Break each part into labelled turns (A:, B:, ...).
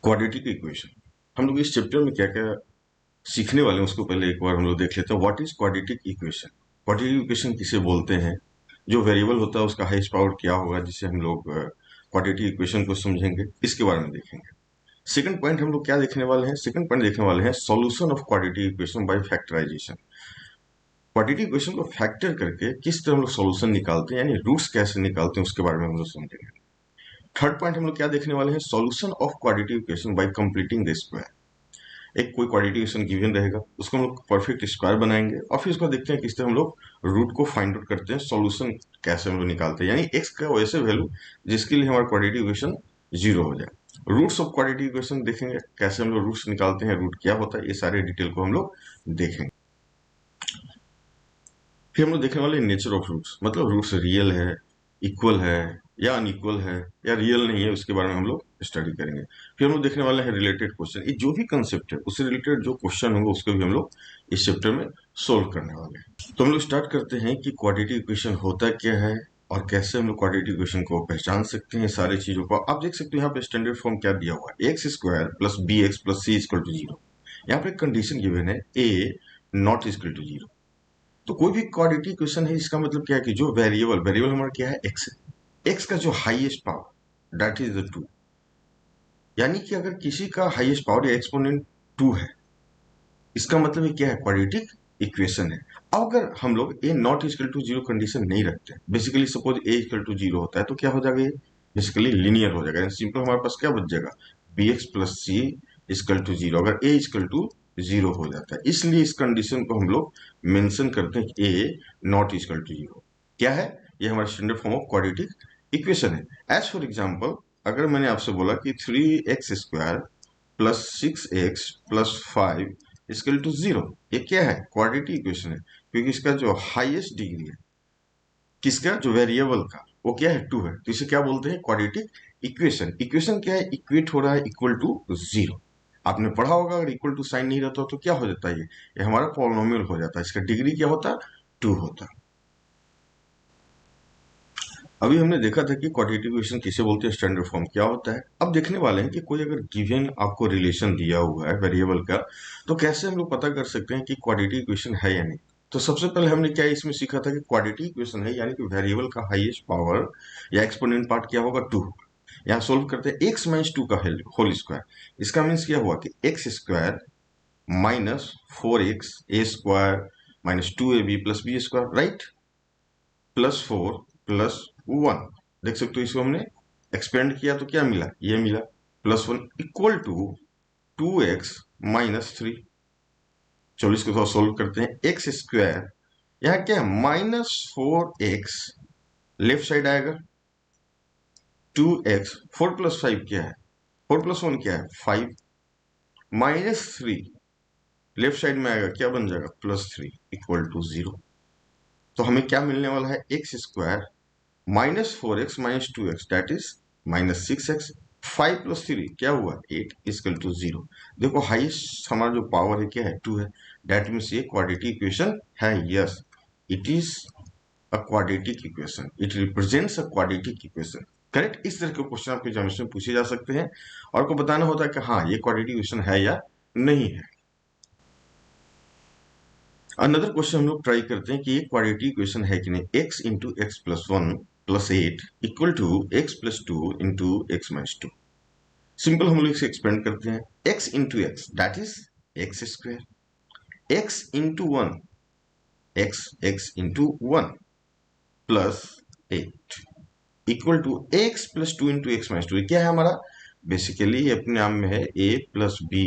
A: Quadratic equation. हम लोग इस चैप्टर में क्या क्या सीखने वाले हैं उसको पहले एक बार हम लोग देख लेते हैं। What is quadratic equation? Quadratic equation किसे बोलते हैं? जो वेरिएबल होता है उसका हाईएस्ट पावर क्या होगा जिससे हम लोग क्वाड्रेटिक इक्वेशन को समझेंगे, इसके बारे में देखेंगे। सेकंड पॉइंट हम लोग क्या देखने वाले हैं? सेकंड पॉइंट देखने वाले हैं solution of quadratic equation by factorisation. Quadratic equation को फैक्टर करके किस तरह हम लोग सॉल्यूशन निकालते हैं, यानी रूट्स कैसे निकालते हैं, उसके बारे में हम लोग समझेंगे। थर्ड पॉइंट हम लोग क्या देखने वाले हैं? Solution of quadratic equation bye completing the square. एक कोई क्वाड्रेटिक इक्वेशन गिवन रहेगा, उसको हम लोग परफेक्ट स्क्वायर बनाएंगे और फिर उसको देखते हैं किस तरह हम लोग रूट को फाइंड आउट करते हैं, सॉल्यूशन कैसे हम लोग निकालते हैं, यानी एक्स का वैसे वैल्यू जिसके लिए हमारा क्वाड्रेटिक इक्वेशन जीरो हो जाए। रूट्स ऑफ क्वाड्रेटिक इक्वेशन देखेंगे, कैसे हम लोग रूट्स निकालते हैं, रूट क्या होता है, ये सारे डिटेल को हम लोग देखेंगे। फिर हम लोग देखने वाले नेचर ऑफ रूट्स, मतलब रूट्स रियल है, इक्वल है या अनइक्वल है या रियल नहीं है, उसके बारे में हम लोग स्टडी करेंगे। फिर हम लोग देखने वाले हैं रिलेटेड क्वेश्चन, ये जो भी कंसेप्ट है उससे रिलेटेड जो क्वेश्चन होंगे उसको भी हम लोग इस चैप्टर में सोल्व करने वाले हैं। तो हम लोग स्टार्ट करते हैं कि क्वाड्रेटिक इक्वेशन होता क्या है और कैसे हम लोग क्वाड्रेटिक इक्वेशन को पहचान सकते हैं। सारी चीजों को आप देख सकते हो, यहाँ पे स्टैंडर्ड फॉर्म क्या दिया हुआ है, x square plus B X plus C equal to zero. यहाँ पे कंडीशन गिवन है A not equal to zero. तो कोई भी क्वाड्रेटिक इक्वेशन है, इसका मतलब क्या है कि जो वेरिएबल वेरिएबल हमारा क्या है, एक्स है, एक्स का जो highest power that is the two, यानी कि अगर किसी का हाईएस्ट पावर या एक्सपोनेंट टू है, इसका मतलब ये क्या है, क्वाड्रेटिक इक्वेशन है। अब अगर हम लोग a not equal to zero condition नहीं रखते, basically suppose a equal to zero होता है तो क्या हो जाएगा, ये बेसिकली लिनियर हो जाएगा। सिंपल हमारे पास क्या बच जाएगा, B X plus C equal to zero, अगर ए इक्वल टू जीरो हो जाता है। इसलिए इस कंडीशन को हम लोग मेंशन करते हैं कि A not equal to zero क्या है, ये हमारा standard form of quadratic equation है। एज फॉर एग्जाम्पल, अगर मैंने आपसे बोला कि three x square plus six X plus five equal to zero, ये क्या है, क्वाड्रेटिक इक्वेशन है, क्योंकि इसका जो हाईएस्ट डिग्री है किसका, जो वेरिएबल का, वो क्या है, टू है, तो इसे क्या बोलते हैं, क्वाड्रेटिक इक्वेशन। इक्वेशन क्या है, इक्वेट हो रहा है इक्वल टू जीरो। आपने पढ़ा होगा, अगर इक्वल टू साइन नहीं रहता तो क्या हो जाता है, ये हमारा पॉलिनोमियल हो जाता है, इसका डिग्री क्या होता है, टू होता है। अभी हमने देखा था कि क्वाड्रेटिक इक्वेशन किसे बोलते हैं, स्टैंडर्ड फॉर्म क्या होता है। अब देखने वाले हैं कि कोई अगर गिवन आपको रिलेशन दिया हुआ है वेरिएबल का, तो कैसे हम लोग पता कर सकते हैं कि क्वाड्रेटिक इक्वेशन है या नहीं। तो सबसे पहले हमने क्या इसमें सीखा था कि क्वाड्रेटिक इक्वेशन है, यानी कि वेरिएबल का हाईएस्ट पावर या एक्सपोनेंट पार्ट क्या होगा, टू होगा। यहाँ सोल्व करते हैं एक्स माइनस टू का होल स्क्वायर। इसका मीन्स क्या हुआ कि X square minus four X A square minus two A B plus B square, right, plus four plus one. देख सकते हो, इसको हमने एक्सपेंड किया तो क्या मिला, ये मिला, plus one equal to two X minus three. चलो इसको थोड़ा सोल्व करते हैं। एक्स स्क्वायर यहाँ क्या है, minus four x, left side आएगा two x, four plus five क्या है, फोर प्लस वन क्या है, five, minus three left side में आएगा, क्या बन जाएगा, plus three equal to zero. तो हमें क्या मिलने वाला है, x square minus four x minus two x that is minus six x, five plus three क्या हुआ, एट इक्वल टू जीरो। देखो हाईएस्ट हमारा जो पावर है क्या है, टू है, दैट मीन्स ये क्वाड्रेटिक इक्वेशन है। Yes, it is a quadratic equation, it represents a quadratic equation. Correct, इस तरह के क्वेश्चन आपके एग्जामिनेशन में पूछे जा सकते हैं और आपको बताना होता है कि हाँ ये क्वाड्रेटिक इक्वेशन है या नहीं है। अनदर क्वेश्चन हम लोग ट्राई करते हैं कि ये क्वाड्रेटिक इक्वेशन है कि नहीं। X into X plus one plus eight equal to x plus two into X minus two. Simple हम लोग इसे एक्सपेंड करते हैं, X into X that is X square, X into one X, X into one plus eight equal to x plus two into X minus two. क्या है हमारा, basically अपने नाम में है A plus B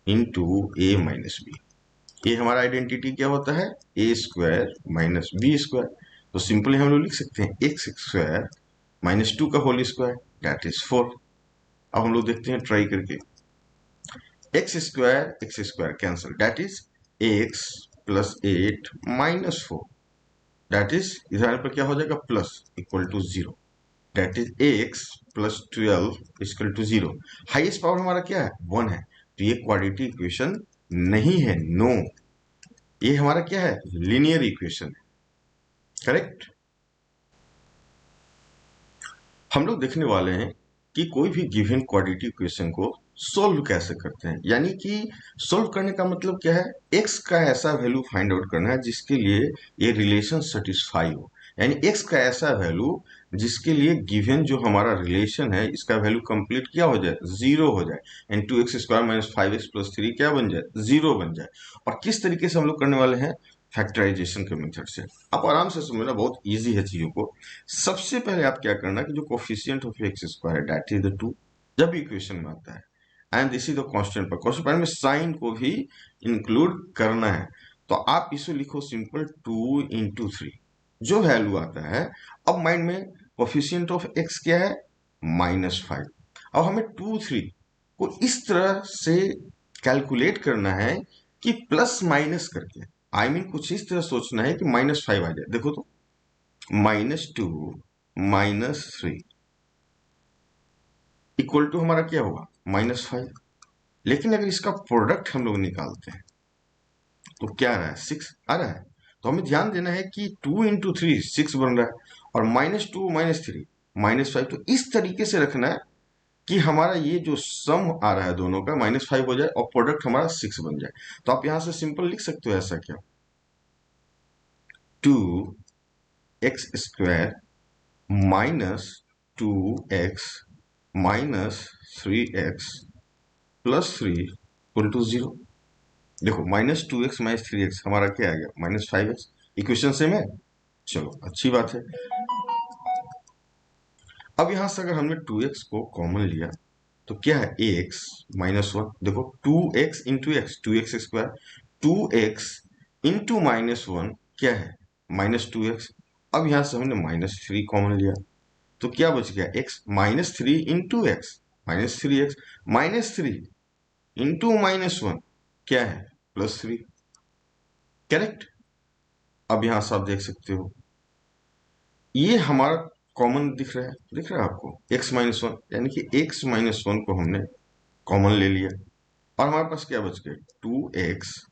A: into A minus B. ये हमारा identity क्या होता है, A square minus B square. तो सिंपली हम लोग लिख सकते हैं एक्स स्क्वायर माइनस टू का whole square that is four. अब हम लोग देखते हैं ट्राई करके, X square cancel, that is X plus eight minus four, that is इधर आने पर क्या हो जाएगा, plus equal to zero, that is X plus twelve equal to zero. Highest power हमारा क्या है, वन है, तो ये क्वाड्रेटिक इक्वेशन नहीं है, नो, ये हमारा क्या है, लीनियर इक्वेशन है। करेक्ट। हम लोग देखने वाले हैं कि कोई भी गिवन क्वाड्रेटिक इक्वेशन को सोल्व कैसे करते हैं, यानी कि सोल्व करने का मतलब क्या है, एक्स का ऐसा वैल्यू फाइंड आउट करना है जिसके लिए ये रिलेशन सेटिस्फाई हो, यानी एक्स का ऐसा वैल्यू जिसके लिए गिवन जो हमारा रिलेशन है इसका वैल्यू कंप्लीट क्या हो जाए, जीरो हो जाए, यानी 2x² माइनस 5x+3 क्या बन जाए, जीरो बन जाए। और किस तरीके से हम लोग करने वाले हैं, फैक्टराइजेशन के मेथड से। आप आराम से समझना, बहुत इजी है चीजों को। सबसे पहले आप क्या करना कि जो कोफिशिएंट ऑफ x² है दैट इज द 2, जब इक्वेशन में आता है, and this is the constant पर, कांस्टेंट पर में साइन को भी इंक्लूड करना है, तो आप इसे लिखो सिंपल 2 × 3 जो वैल्यू आता है। अब माइंड में कोफिशिएंट ऑफ x क्या है, -5। अब हमें 2 3 को इस तरह से कैलकुलेट करना है कि प्लस माइनस करके, आई मीन कुछ इस तरह सोचना है कि -5 आ जाए। देखो तो, -2 -3 इक्वल टू हमारा क्या होगा, -5। लेकिन अगर इसका प्रोडक्ट हम लोग निकालते हैं तो क्या आ रहा है, 6 आ रहा है। तो हमें ध्यान देना है कि 2 × 3 6 बन रहा है, और -2 -3 -5, तो इस तरीके से रखना है कि हमारा ये जो सम आ रहा है दोनों का -5 हो जाए और प्रोडक्ट हमारा 6 बन जाए। तो आप यहां से सिंपल लिख सकते हो ऐसा, क्या, 2x² -2x -3x+3 equal to 0। देखो, -2x -3x हमारा क्या आ गया, -5x। इक्वेशन सेम है, चलो अच्छी बात है। अब यहां से अगर हमने 2x को कॉमन लिया तो क्या है, ax -1। देखो 2x into x, 2x², 2x into -1 क्या है, -2x। अब यहां से हमने -3 कॉमन लिया तो क्या बच गया, x -3 into x, -3x, -3 into -1 क्या है, +3। करेक्ट। अब यहां से आप देख सकते हो ये हमारा कॉमन दिख रहा है, दिख रहा है आपको, x-1, यानी कि x-1 को हमने कॉमन ले लिया, और हमारे पास क्या बच गया, 2x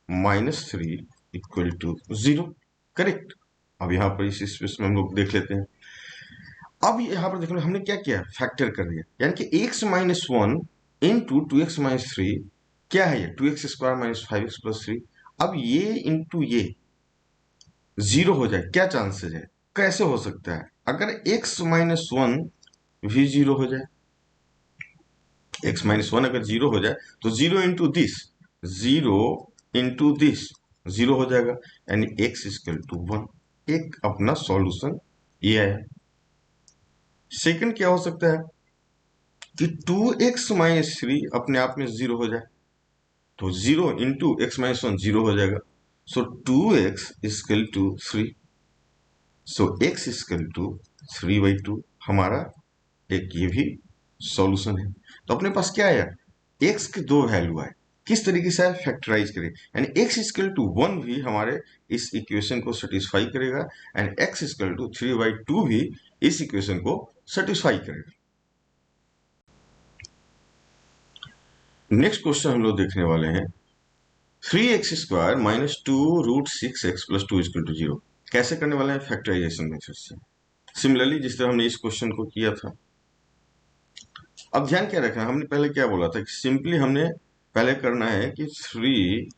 A: -3 इक्वल टू 0। करेक्ट। अब यहाँ पर इस स्पेस में हम लोग देख लेते हैं। अब यहाँ पर देखो हमने क्या किया, फैक्टर कर दिया, यानी कि x-1 इंटू 2x-3 क्या है, ये 2x² -5x+3। अब ये इंटू ये 0 हो जाए, क्या चांसेस है, कैसे हो सकता है, अगर x-1 भी 0 हो जाए, x-1 अगर 0 हो जाए तो 0 इंटू दिस, 0 इंटू दिस 0 हो जाएगा, यानी x=1। एक अपना सॉल्यूशन ये है। सेकंड क्या हो सकता है कि 2x-3 अपने आप में 0 हो जाए, तो 0 इंटू x-1 0 हो जाएगा, सो 2x=3, सो x=3/2 हमारा एक ये भी सॉल्यूशन है। तो अपने पास क्या आया, x के दो वैल्यू आए, किस तरीके से फैक्टराइज करें, यानी x=1 भी हमारे इस इक्वेशन को सेटिस्फाई करेगा, एंड x=3/2 भी इस इक्वेशन को सेटिस्फाई करेगा। नेक्स्ट क्वेश्चन हम लोग देखने वाले हैं, 3x² -2√6x+2 = 0 कैसे करने वाले हैं, फैक्टराइजेशन मेथड से, सिमिलरली जिस तरह हमने इस क्वेश्चन को किया था। अब ध्यान क्या रखना, हमने पहले क्या बोला था कि सिंपली हमने पहले करना है कि 3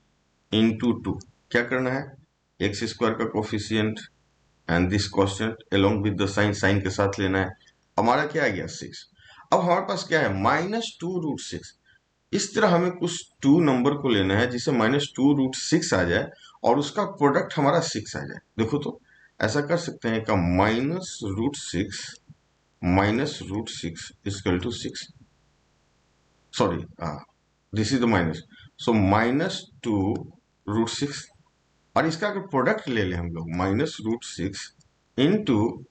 A: × 2 क्या करना है, x² का coefficient and this constant along with the sign, sign के साथ लेना है, हमारा क्या आ गया, 6। अब हमारे पास क्या है, -2√6। इस तरह हमें कुछ 2 नंबर को लेना है जिसे -2√6 आ जाए और उसका प्रोडक्ट हमारा 6 आ जाए। देखो तो, ऐसा कर सकते हैं का -√6 equal to 6, sorry this is the minus, so -2√6, और इसका अगर प्रोडक्ट ले लें हम लोग, -√6 इंटू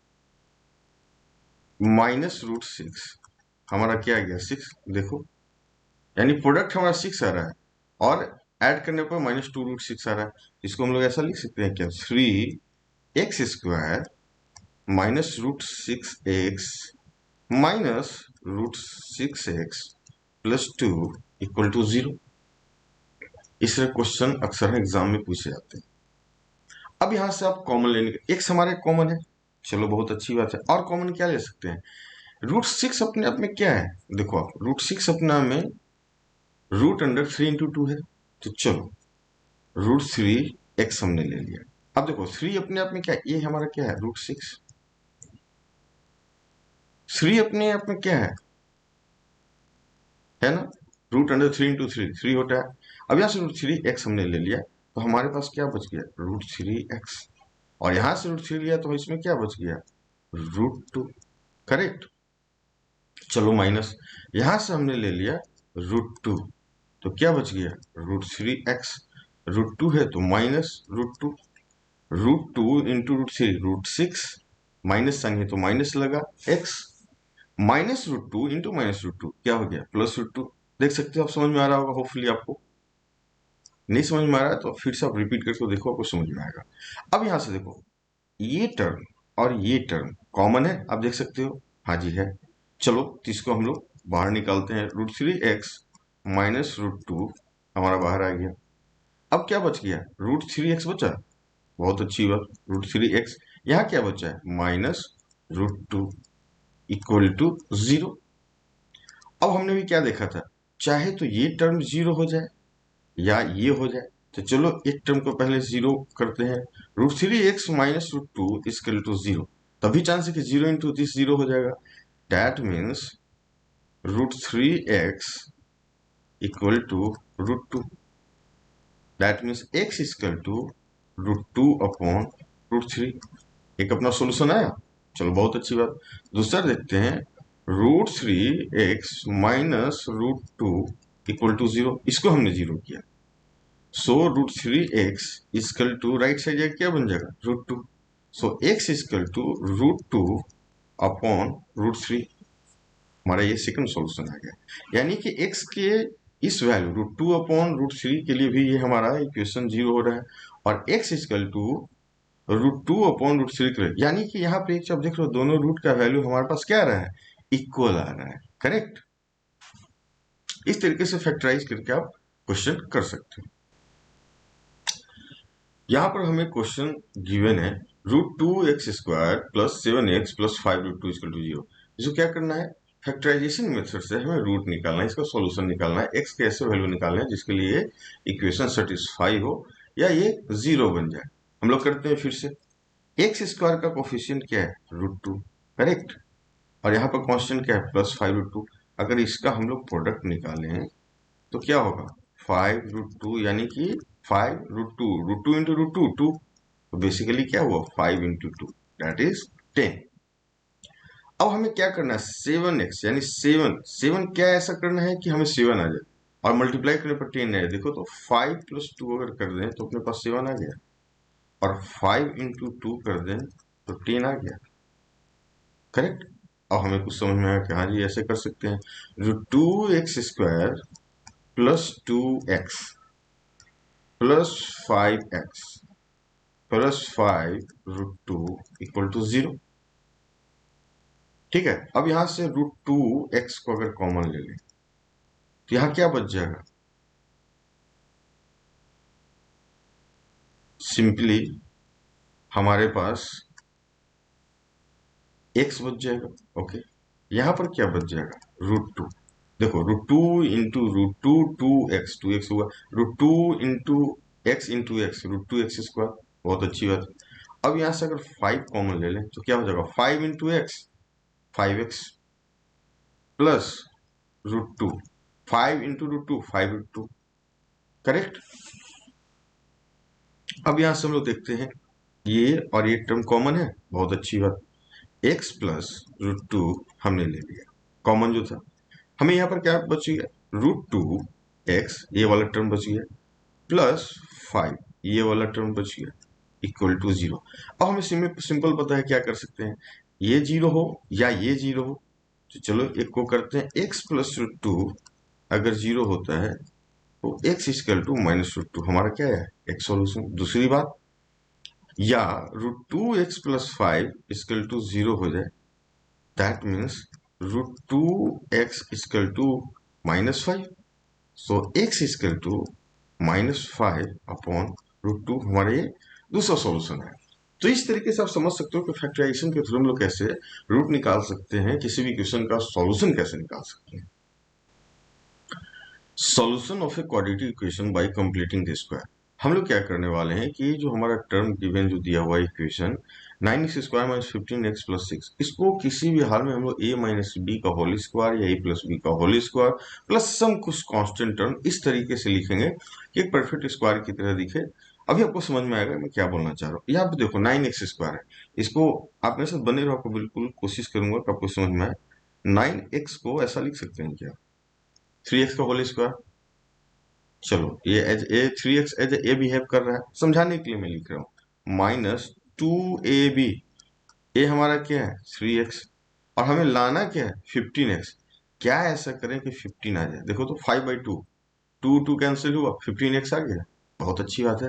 A: -√6 हमारा क्या आ गया, 6। देखो, यानी प्रोडक्ट हमारा 6 आ रहा है और ऐड करने पर -2√6 आ रहा है। इसको हम लोग ऐसा लिख सकते हैं क्या, 3x² -√6x -√6x+2 equal to 0। इस क्वेश्चन अक्सर एग्जाम में पूछे जाते हैं। अब यहां से आप कॉमन लेने के, x हमारे कॉमन है, चलो बहुत अच्छी बात है, और कॉमन क्या ले सकते हैं, √6 अपने आप में क्या है, देखो आप √6 अपना में रूट अंडर 3 × 2 है, तो चलो √3 x हमने ले लिया। अब देखो 3 अपने आप में क्या है, ये हमारा क्या है √6। 3 अपने आप में क्या है ना, रूट अंडर 3 × 3 3 होता है। अब यहाँ से √3 x हमने ले लिया, तो हमारे पास क्या बच गया √3 x, और यहां से √3 लिया तो इसमें क्या बच गया √2। करेक्ट। चलो माइनस, यहां से हमने ले लिया √2, तो क्या बच गया √3 x। √2 है तो माइनस √2, √2 इंटू √3 √6, माइनस साइन है तो माइनस लगा x, माइनस √2 इंटू -√2 क्या हो गया +√2। देख सकते हो, आप समझ में आ रहा होगा होपफुली आपको। नहीं समझ में आ रहा है तो फिर से आप रिपीट करके देखो, आपको समझ में आएगा। अब यहां से देखो, ये टर्म और ये टर्म कॉमन है, आप देख सकते हो। हाँ जी है। चलो तो इसको हम लोग बाहर निकालते हैं, √3 x माइनस √2 हमारा बाहर आ गया। अब क्या बच गया √3 x बचा, बहुत अच्छी बात। √3 x यहाँ क्या बचा है -√2 इक्वल टू 0। अब हमने भी क्या देखा था, चाहे तो ये टर्म 0 हो जाए या ये हो जाए, तो चलो एक टर्म को पहले 0 करते हैं। √3 x माइनस √2 इक्वल टू 0, तभी चांस है कि 0 इंटू दिस 0 हो जाएगा। That means √3 x equal to √2, that means x equal to √2 upon √3। एक अपना सोल्यूशन आया। चलो बहुत अच्छी बात। दूसरा देखते हैं, √3 x माइनस √2 इक्वल टू 0, इसको हमने 0 किया। So √3 x equal to right side जाके क्या बन जाएगा √2। So x equal to √2 upon √3, हमारा ये सेकंड सॉल्यूशन आ गया। यानी कि x के इस वैल्यू √2 अपॉन √3 के लिए भी ये हमारा इक्वेशन 0 हो रहा है, और x इक्वल टू √2 अपॉन √3 के लिए, यानी कि यहाँ पे आप देख रहे हो दोनों रूट का वैल्यू हमारे पास क्या आ रहा है इक्वल आ रहा है। करेक्ट। इस तरीके से फैक्टराइज करके आप क्वेश्चन कर सकते हो। यहाँ पर हमें क्वेश्चन गिवन है √2x² plus 7x plus 5√2 equal to 0। इसको क्या करना है, फैक्टराइजेशन मेथड से हमें रूट निकालना है, इसका सॉल्यूशन निकालना है, x के ऐसे वैल्यू निकालना है जिसके लिए इक्वेशन सेटिस्फाई हो या ये 0 बन जाए। हम लोग करते हैं फिर से। x² का कोफिशिएंट क्या है √2, करेक्ट, और यहाँ पर कांस्टेंट क्या है +5√2। अगर इसका हम लोग प्रोडक्ट निकालें तो क्या होगा 5√2, यानी कि 5√2, √2 इंटू √2 2, तो बेसिकली क्या हुआ 5 इंटू 2 दैट इज 10। अब हमें क्या करना है 7x, यानी 7 क्या ऐसा करना है कि हमें 7 आ जाए, और मल्टीप्लाई करने पर 10 आए। देखो तो 5 + 2 अगर कर दें तो अपने पास 7 आ गया, और 5 इंटू 2 कर दें तो 10 आ गया। करेक्ट। अब हमें कुछ समझ में आया कि हाँ जी ऐसे कर सकते हैं, √2x² plus 2x plus 5x plus 5√2 equal to 0। ठीक है। अब यहां से √2x को अगर कॉमन ले लें तो यहां क्या बच जाएगा, सिंपली हमारे पास x बच जाएगा। ओके, यहां पर क्या बच जाएगा √2। देखो √2 इंटू √2 2x हुआ, √2 इंटू x, √2x², बहुत अच्छी बात। अब यहां से अगर 5 कॉमन ले लें तो क्या हो जाएगा 5 into x 5x plus √2, 5 into √2 5√2। Correct. अब यहां से हम लोग देखते हैं, ये और ये टर्म कॉमन है, बहुत अच्छी बात। x प्लस √2 हमने ले लिया कॉमन जो था, हमें यहाँ पर क्या बच गया √2x, ये वाला टर्म बच गया, प्लस 5 ये वाला टर्म बच गया इक्वल टू 0। अब हमें सिंपल पता है क्या कर सकते हैं, ये 0 हो या ये 0 हो, तो चलो एक को करते हैं, x प्लस √2 अगर 0 होता है तो x इक्वल टू -√2 हमारा क्या है एक सॉल्यूशन। दूसरी बात, या √2x प्लस 5 इक्वल टू 0 हो जाए, that means √2x equal to -5, so x equal to -5 upon √2 हमारे ये दूसरा सॉल्यूशन है। तो इस तरीके से आप समझ सकते हो कि फैक्टराइजेशन के थ्रू हम लोग कैसे रूट निकाल सकते हैं, किसी भी क्वेश्चन का सॉल्यूशन कैसे निकाल सकते हैं। Solution of a quadratic equation bye completing the square. हम लोग क्या करने वाले हैं कि जो हमारा टर्म गिवन जो दिया हुआ equation 9x² minus 15x plus 6, इसको किसी भी हाल में हम लोग a माइनस बी का होल स्क्वायर या a प्लस बी का होल स्क्वायर प्लस सम कुछ कांस्टेंट टर्म इस तरीके से लिखेंगे कि एक परफेक्ट स्क्वायर की तरह दिखे। अभी आपको समझ में आएगा मैं क्या बोलना चाह रहा हूँ। यहाँ पे देखो 9x² है, इसको आप मेरे साथ बने रहो, आपको बिल्कुल कोशिश करूंगा कि आपको समझ में आए। 9x को ऐसा लिख सकते हैं क्या, 3x का होल स्क्वायर। चलो ये as a 3x as a behave कर रहा है, समझाने के लिए मैं लिख रहा हूँ। माइनस 2ab, ए हमारा क्या है 3x, और हमें लाना क्या है 15x। क्या ऐसा करें कि 15 आ जाए, देखो तो 5/2, 2 कैंसिल हुआ, 15x आ गया, बहुत अच्छी बात है।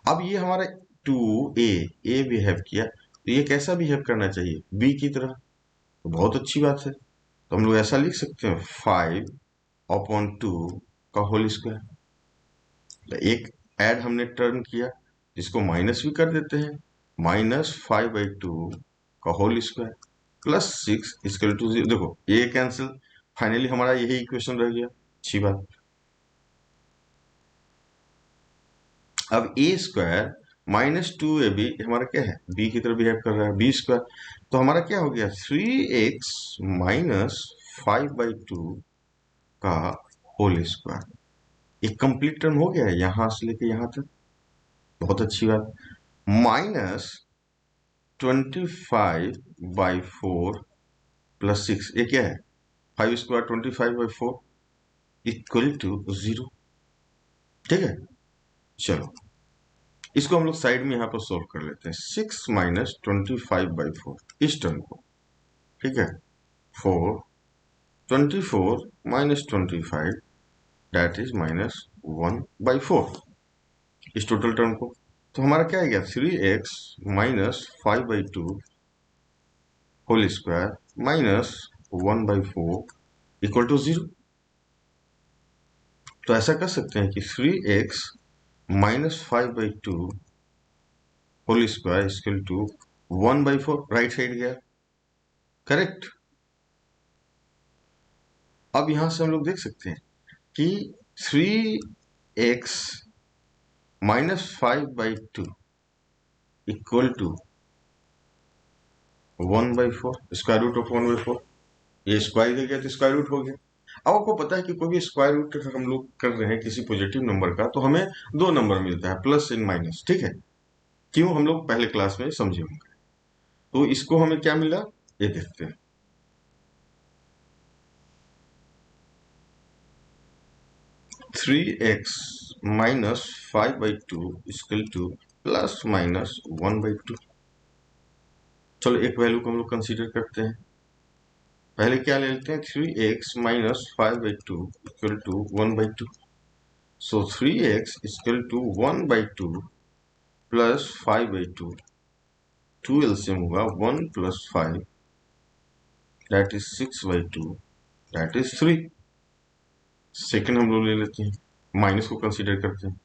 A: अब ये हमारा 2a बिहेव किया, तो ये कैसा बिहेव करना चाहिए b की तरह, तो बहुत अच्छी बात है। तो हम लोग ऐसा लिख सकते हैं 5/2 का होल स्क्वायर। एक ऐड हमने टर्म किया जिसको माइनस भी कर देते हैं, -5/2 का whole square plus 6 equal to 0। देखो ये कैंसिल, फाइनली हमारा यही इक्वेशन रह गया, अच्छी बात। अब ए स्क्वायर -2ab हमारा क्या है, बी की तरह बिहेव कर रहा है, बी स्क्वायर। तो हमारा क्या हो गया 3x माइनस 5/2 का होल स्क्वायर। एक कंप्लीट टर्म हो गया है यहां से लेके यहां तक, बहुत अच्छी बात। माइनस 25/4 प्लस 6, ये क्या है 5² 25/4 इक्वल टू 0। ठीक है, चलो इसको हम लोग साइड में यहाँ पर सोल्व कर लेते हैं। 6 माइनस 25/4 इस टर्म को, ठीक है, 4 24 माइनस 25 दैट इज -1/4 इस टोटल टर्म को। तो हमारा क्या आ गया 3x minus 5/2 whole square minus 1/4 equal to 0। तो ऐसा कर सकते हैं कि 3x minus 5/2 whole square equal to 1/4, right side गया, करेक्ट। अब यहां से हम लोग देख सकते हैं कि 3x minus 5/2 equal to 1/4, square root of 1/4, ये स्क्वायर दे गया तो स्क्वायर रूट हो गया। अब आपको पता है कि कोई भी स्क्वायर रूट हम लोग कर रहे हैं किसी पॉजिटिव नंबर का, तो हमें दो नंबर मिलता है, प्लस एंड माइनस, ठीक है। क्यों, हम लोग पहले क्लास में समझे होंगे। तो इसको हमें क्या मिला ये देखते हैं। 3x minus 5/2 equal two plus minus 1/2। चलो एक वैल्यू को हम लोग कंसीडर करते हैं। पहले क्या ले लेते हैं 3x minus 5/2 equal to 1/2। So 3x equal to 1/2 plus 5/2, 2 LCM होगा 1 plus 5 that is 6/2 that is 3। Second हम लोग ले लेते हैं, माइनस को कंसीडर करते हैं।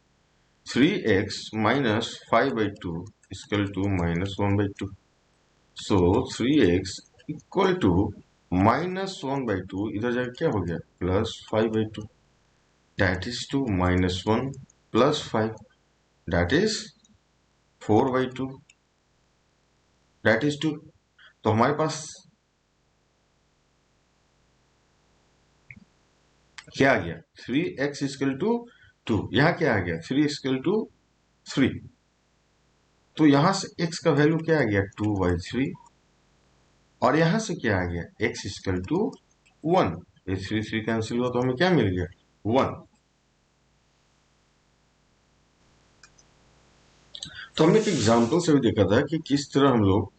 A: 3x minus 5/2 equal to -1/2। So 3x equal to -1/2, इधर जाकर क्या हो गया +5/2 that is to -1 plus 5 that is 4/2 that is 2। तो हमारे पास क्या आ गया 3x इक्वल टू 2, यहाँ क्या आ गया 3 इक्वल टू 3। तो यहां से x का वैल्यू क्या आ गया 2/3, और यहां से क्या आ गया x इक्वल टू 1। ये 3 कैंसिल हुआ तो हमें क्या मिल गया 1। तो हमने एक एग्जाम्पल से भी देखा था कि किस तरह हम लोग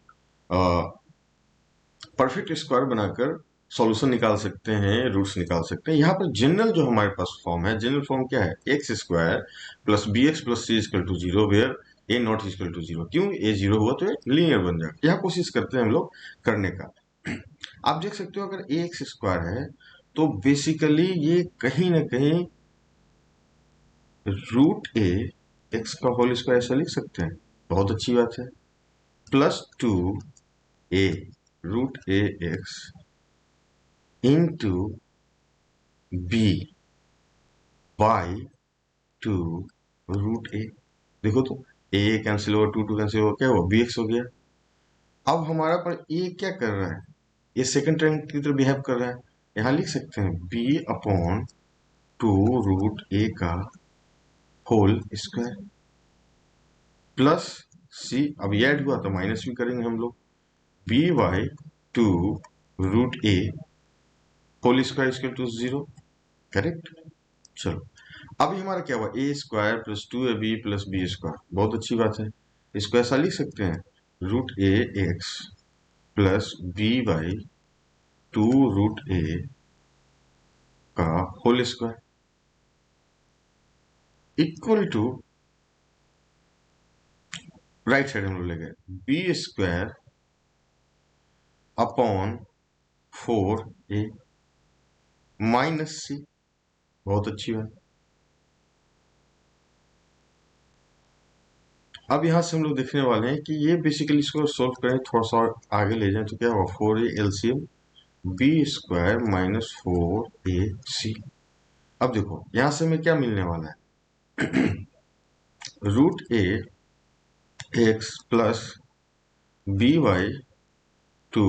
A: परफेक्ट स्क्वायर बनाकर सॉल्यूशन निकाल सकते हैं, रूट्स निकाल सकते हैं। यहाँ पर जनरल जो हमारे पास फॉर्म है, जनरल फॉर्म क्या है x square plus B X plus C equal to 0 where A not equal to 0। क्यों, ए 0 हुआ तो लीनियर बन जाएगा। यहाँ कोशिश करते हैं हम लोग करने का। आप देख सकते हो अगर ए एक्स स्क्वायर है तो बेसिकली ये कहीं ना कहीं रूट ए एक्स का होल स्क्वायर ऐसा लिख सकते हैं, बहुत अच्छी बात है, +2a root a x into b by two root a. देखो तो ए कैंसिल हुआ, टू टू कैंसिल हुआ, क्या हुआ, बी एक्स हो गया। अब हमारा पर ए क्या कर रहा है, ये सेकंड टर्म की तरह बिहेव कर रहा है। यहाँ लिख सकते हैं B upon two root a का होल स्क्वायर प्लस सी, अब ये ऐड हुआ तो माइनस भी करेंगे हम लोग, b by two root a whole square equal to zero. Correct. चलो, अभी हमारा क्या हुआ, a square plus two A B plus B square, बहुत अच्छी बात है। इसको ऐसा लिख सकते हैं root a x plus b by two root a का whole square equal to, right side हम लोग ले गए, b square upon four a minus c, बहुत अच्छी बात। अब यहां से हम लोग देखने वाले हैं कि ये बेसिकली इसको सोल्व करें, थोड़ा सा आगे ले जाएं तो क्या होगा, four a LCM b square minus four A c. अब देखो यहां से हमें क्या मिलने वाला है, root a x plus b by two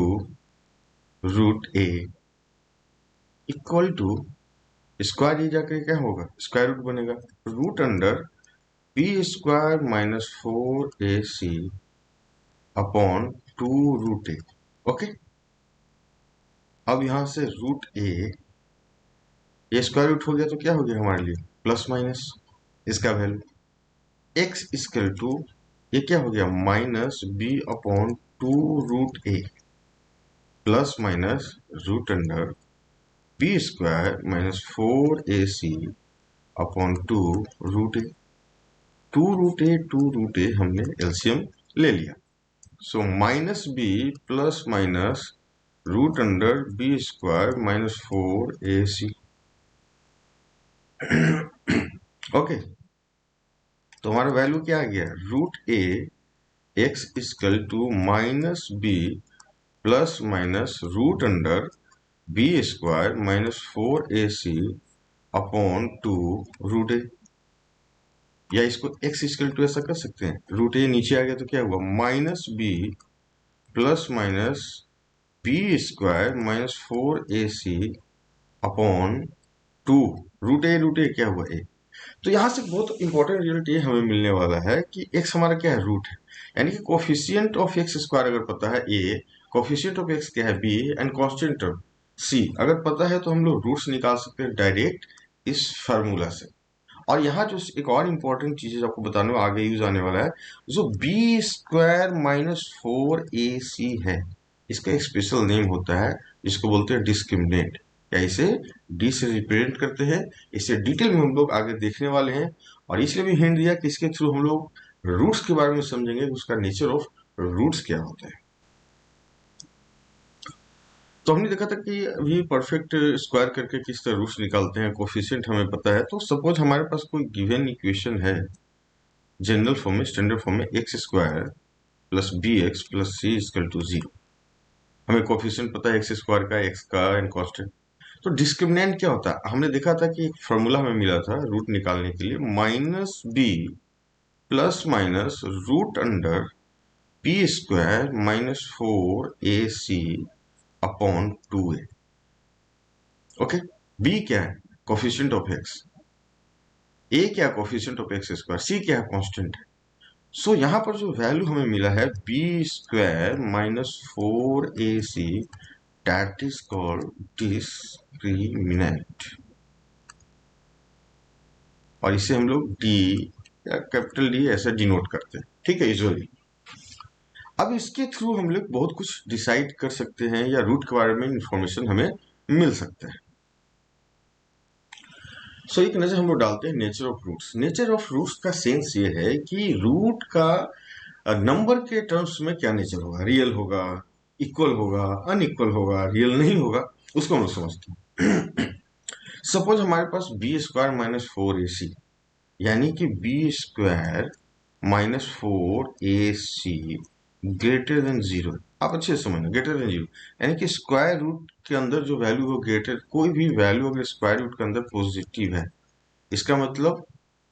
A: root a equal to, square ये जाकर क्या होगा, स्क्वायर रूट बनेगा, root under B square minus four A C upon two root a. Okay, अब यहां से रूट ए स्क्वायर रूट हो गया तो क्या हो गया हमारे लिए, प्लस माइनस इसका वैल्यू, एक्स इक्वल टू ये क्या हो गया, minus b upon two root a plus minus root under B square minus four A C upon two root a. Two root a हमने एलसीएम ले लिया, so minus B plus minus root under B square minus four ए c. Okay, तो हमारा value क्या आ गया, root a x equal to minus B plus minus root under B square minus four A C upon two root a. या इसको x equal to ऐसा कर सकते हैं, रूट ए नीचे आ गया तो क्या हुआ, minus B plus minus B square minus four A C upon two root a क्या हुआ, ए। तो यहां से बहुत इंपॉर्टेंट रिजल्ट ये हमें मिलने वाला है कि x हमारा क्या है, रूट है, यानी कि कोफिशियंट ऑफ एक्स स्क्वायर अगर पता है a, कोफिशियंट ऑफ एक्स क्या है b, and constant of c अगर पता है तो हम लोग रूट्स निकाल सकते हैं डायरेक्ट इस फार्मूला से। और यहाँ जो एक और इम्पोर्टेंट चीज आपको बताने आगे यूज आने वाला है, जो बी स्क्वायर माइनस फोर ए सी है, इसका एक स्पेशल नेम होता है जिसको बोलते हैं डिस्क्रिमिनेंट, या इसे डी से रिप्रेजेंट करते हैं। इसे डिटेल में हम लोग आगे देखने वाले हैं, और इसलिए भी हिंट दिया कि इसके थ्रू हम लोग रूट्स के बारे में समझेंगे, उसका नेचर ऑफ रूट्स क्या होता है। तो हमने देखा था कि अभी परफेक्ट स्क्वायर करके किस तरह रूट्स निकालते हैं, कोफिशिएंट हमें पता है। तो सपोज हमारे पास कोई गिवन इक्वेशन है जनरल फॉर्म में, स्टैंडर्ड फॉर्म में, X square plus B X plus C equal to zero. हमें कोफिशिएंट पता है एक्स स्क्वायर का, एक्स का, एंड कांस्टेंट। तो डिस्क्रिमिनेंट क्या होता है, हमने देखा था कि एक फॉर्मूला हमें मिला था रूट निकालने के लिए, minus B plus minus root under B square minus four A C upon two A. Okay, B क्या है, कोफिशिएंट ऑफ एक्स, ए क्या है, coefficient of x square, C क्या है, कांस्टेंट है। सो यहाँ पर जो वैल्यू हमें मिला है B square minus four A C, that is called discriminant, और इसे हम लोग डी या कैपिटल डी ऐसा डिनोट करते हैं, ठीक है, यूजुअली। अब इसके थ्रू हम लोग बहुत कुछ डिसाइड कर सकते हैं, या रूट के बारे में इंफॉर्मेशन हमें मिल सकता है। सो एक नजर हम लोग डालते हैं nature of roots. Nature of roots का सेंस ये है कि रूट का नंबर के टर्म्स में क्या नेचर होगा, रियल होगा, इक्वल होगा, अनइक्वल होगा, रियल नहीं होगा, उसको हम लोग समझते हैं। सपोज हमारे पास बी स्क्वायर माइनस फोर ए सी, यानी कि बी स्क्वायर माइनस फोर ए सी ग्रेटर देन जीरो। आप अच्छे से समझना, ग्रेटर देन जीरो, यानी कि स्क्वायर रूट के अंदर जो वैल्यू हो, ग्रेटर कोई भी वैल्यू अगर स्क्वायर रूट के अंदर पॉजिटिव है इसका मतलब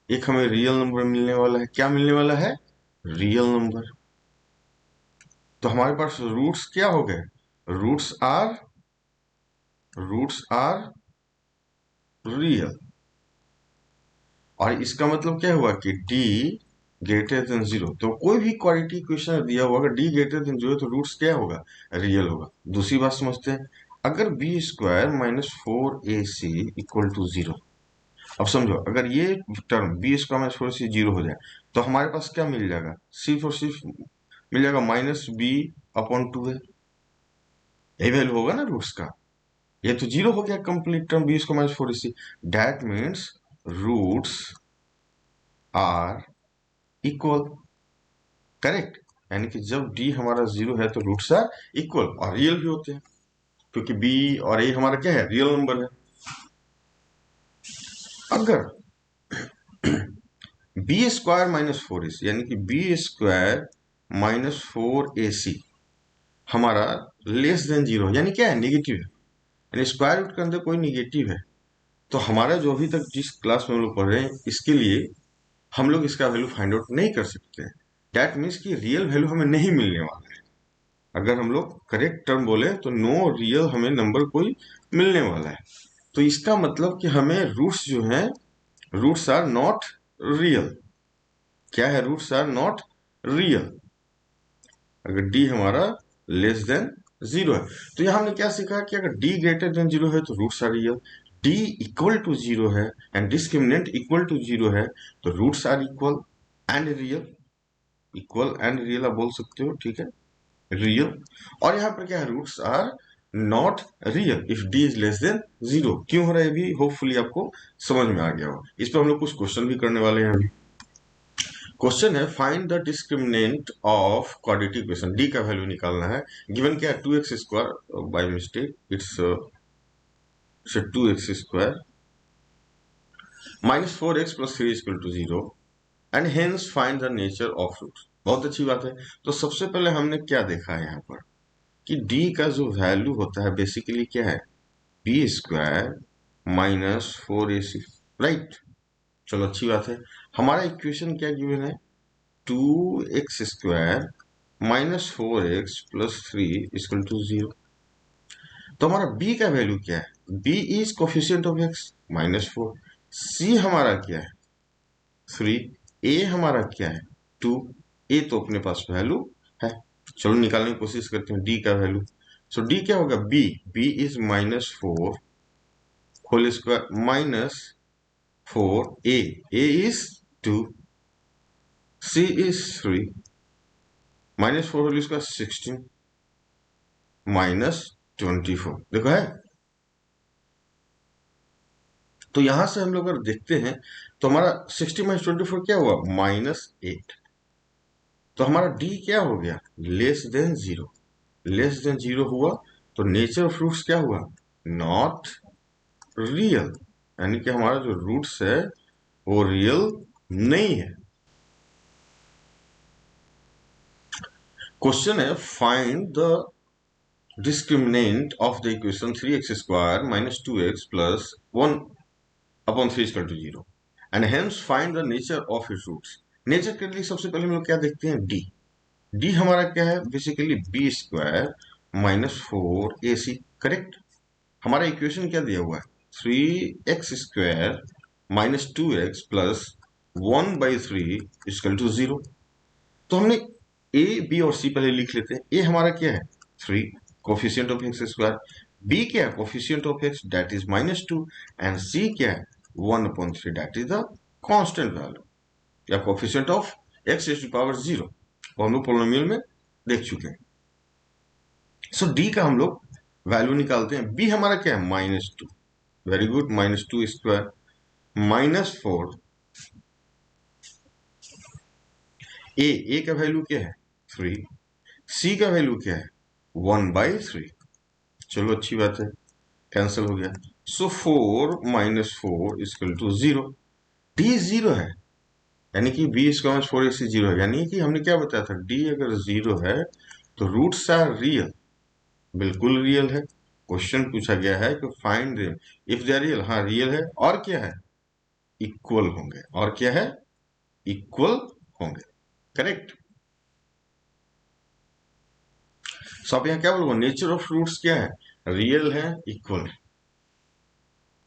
A: एक हमें रियल नंबर मिलने वाला है। क्या मिलने वाला है? Real number. तो हमारे पास रूट्स क्या हो गए? Roots are real. और इसका मतलब क्या हुआ कि डी ग्रेटर देन जीरो। तो कोई भी क्वाड्रेटिक इक्वेशन दिया हुआ, अगर डी ग्रेटर देन जीरो तो रूट्स क्या होगा? रियल होगा। दूसरी बात समझते हैं, अगर b square minus four A c equal to zero. अब समझो, अगर ये term B square minus four c zero हो जाए तो हमारे पास क्या मिल जाएगा? सिर्फ और सिर्फ मिल जाएगा माइनस बी अपॉन टू है। यही वैल्यू होगा ना रूट्स का। ये तो जीरो हो गया complete term B square minus four C. That means roots are equal. Correct. यानी कि जब डी हमारा जीरो है तो रूट्स आर इक्वल और रियल भी होते हैं, क्योंकि बी और ए हमारा क्या है? रियल नंबर है। अगर बी स्क्वायर माइनस फोर ए सी, यानी कि बी स्क्वायर माइनस फोर ए सी हमारा लेस देन जीरो, यानी क्या है? नेगेटिव है। यानी स्क्वायर रूट के अंदर कोई निगेटिव है, तो हमारा जो अभी तक जिस क्लास में हम लोग पढ़ रहे हैं, इसके लिए हम लोग इसका वैल्यू फाइंड आउट नहीं कर सकते हैं। दैट मीन्स कि रियल वैल्यू हमें नहीं मिलने वाला है। अगर हम लोग करेक्ट टर्म बोले तो नो रियल हमें नंबर कोई मिलने वाला है। तो इसका मतलब कि हमें रूट्स जो है, रूट्स आर नॉट रियल। क्या है? रूट्स आर नॉट रियल अगर डी हमारा लेस देन जीरो है। तो यहां हमने क्या सीखा कि अगर डी ग्रेटर देन जीरो है तो roots are real, D equal to zero है and discriminant equal to zero है तो roots are equal and real. Equal and real आप बोल सकते हो, ठीक है, रियल। और यहाँ पर क्या है? Roots are not real if D is less than zero. क्यों हो रहा है? भी होपफुली आपको समझ में आ गया हो। इस पर हम लोग कुछ क्वेश्चन भी करने वाले हैं अभी। क्वेश्चन है, find the discriminant of quadratic equation. D का वैल्यू निकालना है। गिवन क्या है? Two x square, by mistake it's two x square minus four x plus three equal to zero and hence find the nature of root. बहुत अच्छी बात है। तो सबसे पहले हमने क्या देखा है यहाँ पर कि डी का जो वैल्यू होता है बेसिकली क्या है? बी स्क्वायर माइनस फोर ए सी, राइट। चलो अच्छी बात है। हमारा इक्वेशन क्या गिवन है? Two x square minus four x plus three equal to zero. तो हमारा b का वैल्यू क्या है? b is coefficient of x minus four. c हमारा क्या है? थ्री। a हमारा क्या है? टू। a तो अपने पास वैल्यू है। चलो निकालने की कोशिश करते हैं d का वैल्यू। सो d क्या होगा? b is minus four whole square minus four a is two, c is three, minus four whole square sixteen minus twenty four. देखो है। तो यहां से हम लोग अगर देखते हैं तो हमारा 60 माइनस 24 क्या हुआ? -8। तो हमारा डी क्या हो गया? Less than zero. Less than zero हुआ तो नेचर ऑफ रूट्स क्या हुआ? Not real. यानी कि हमारा जो रूट्स है वो रियल नहीं है। क्वेश्चन है, find the discriminant of the equation 3x square minus 2x plus 1 upon 3 equal to zero and hence find the nature of its roots. नेचर के लिए सबसे पहले हम लोग क्या देखते हैं? डी। डी हमारा क्या है? Basically b square minus four ए सी, करेक्ट। हमारा इक्वेशन क्या दिया हुआ है? Three x square minus two x plus one by three equal to zero. तो हमने ए बी और सी पहले लिख लेते हैं। ए हमारा क्या है? Three, coefficient of x square. B क्या है? Coefficient of x that is minus two and c क्या है? One upon three that is the constant value या coefficient of x to power zero. और हम लोग पोलिनोमियल में देख चुके हैं। सो डी का हम लोग वैल्यू निकालते हैं। बी हमारा क्या है? Minus two. Very good. Minus two square minus four. A का वैल्यू क्या है? थ्री। सी का वैल्यू क्या है? One by three. चलो अच्छी बात है, कैंसिल हो गया। So four minus four equal to zero. D zero है यानी कि बी स्क्वायर फोर ए सी जीरो है। यानी कि हमने क्या बताया था? डी अगर जीरो है तो रूट्स आर रियल। बिल्कुल रियल है। क्वेश्चन पूछा गया है कि find them if they are real. हाँ रियल है। और क्या है? इक्वल होंगे। और क्या है? इक्वल होंगे। करेक्ट। सो आप यहाँ क्या बोलोगे? नेचर ऑफ फ्रूट्स क्या है? रियल है, इक्वल है।